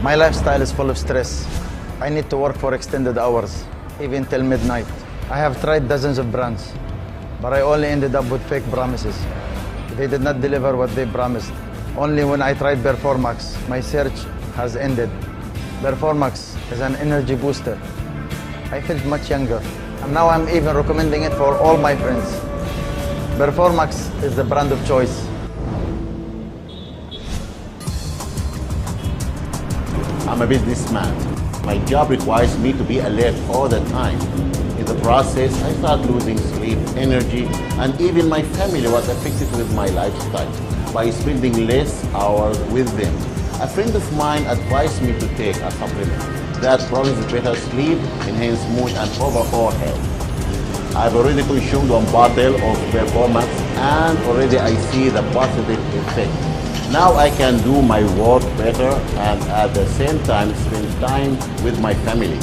My lifestyle is full of stress. I need to work for extended hours, even till midnight. I have tried dozens of brands, but I only ended up with fake promises. They did not deliver what they promised. Only when I tried Performax, my search has ended. Performax is an energy booster. I felt much younger, and now I'm even recommending it for all my friends. Performax is the brand of choice. I'm a businessman. My job requires me to be alert all the time. In the process, I start losing sleep, energy, and even my family was affected with my lifestyle by spending less hours with them. A friend of mine advised me to take a supplement that promises better sleep, enhanced mood, and overall health. I've already consumed 1 bottle of Performax, and already I see the positive effect. Now I can do my work better and at the same time spend time with my family.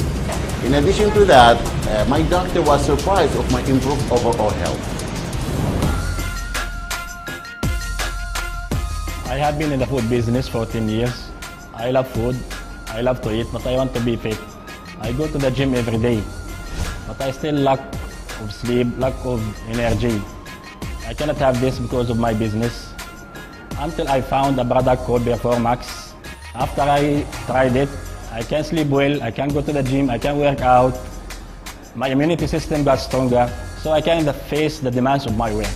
In addition to that, my doctor was surprised of my improved overall health. I have been in the food business for 10 years. I love food, I love to eat, but I want to be fit. I go to the gym every day, but I still lack of sleep, lack of energy. I cannot have this because of my business. Until I found a product called Performax. After I tried it, I can sleep well, I can go to the gym, I can work out. My immunity system got stronger, so I can face the demands of my work.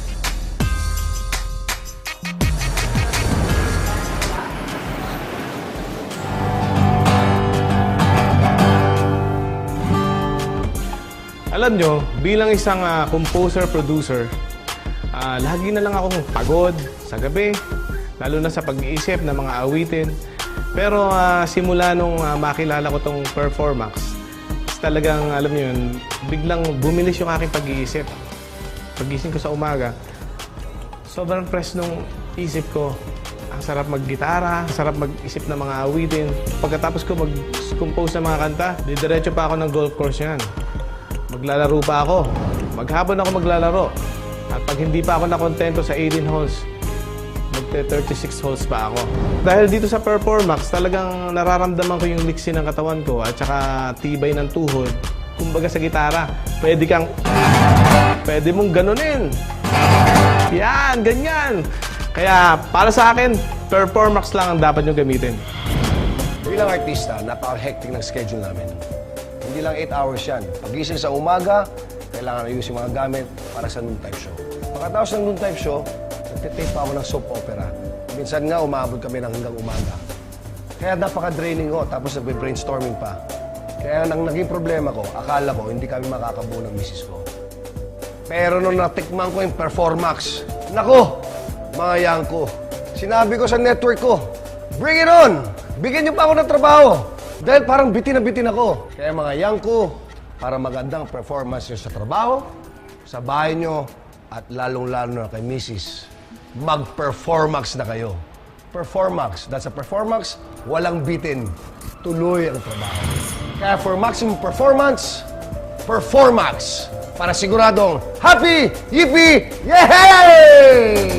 Alam nyo, bilang isang composer-producer, lagi na lang akong pagod sa gabi, lalo na sa pag-iisip ng mga awitin. Pero simula nung makilala ko tong Performax, talagang, alam nyo yun, biglang bumilis yung aking pag-iisip. Pagising ko sa umaga, sobrang fresh nung isip ko. Ang sarap mag-gitara, ang sarap mag-isip ng mga awitin. Pagkatapos ko mag-compose ng mga kanta, didiretso pa ako ng golf course yan. Maglalaro pa ako. Maghapon ako maglalaro. At pag hindi pa ako nakontento sa 18 holes, magte-36 holes pa ako. Dahil dito sa Performax, talagang nararamdaman ko yung liksi ng katawan ko at saka tibay ng tuhod. Kumbaga sa gitara, pwede mong ganunin. Yan, ganyan. Kaya para sa akin, Performax lang ang dapat nyo gamitin. Bilang artista, napaka-hectic ng schedule namin. Hindi lang 8 hours yan. Pagising sa umaga, kailangan ayusin yung mga gamit para sa noontime show. Pagkatapos ng noontime show, nagtitape pa ako ng soap opera. Minsan nga, umabot kami ng hanggang umaga. Kaya napaka-draining ko, tapos nagbe-brainstorming pa. Kaya nang naging problema ko, akala ko hindi kami makakabuo ng misis ko. Pero nung natikman ko yung Performax, nako, mga yang ko, sinabi ko sa network ko, bring it on! Bigyan niyo pa ako ng trabaho! Dahil parang bitin na bitin ako. Kaya mga yang ko, para magandang performance nyo sa trabaho, sa bahay nyo, at lalong-lalo na kay Mrs. Mag-Performax na kayo. Performax. That's a Performax, walang bitin. Tuloy ang trabaho. Kaya for maximum performance, Performax. Para siguradong happy, yippee, yay!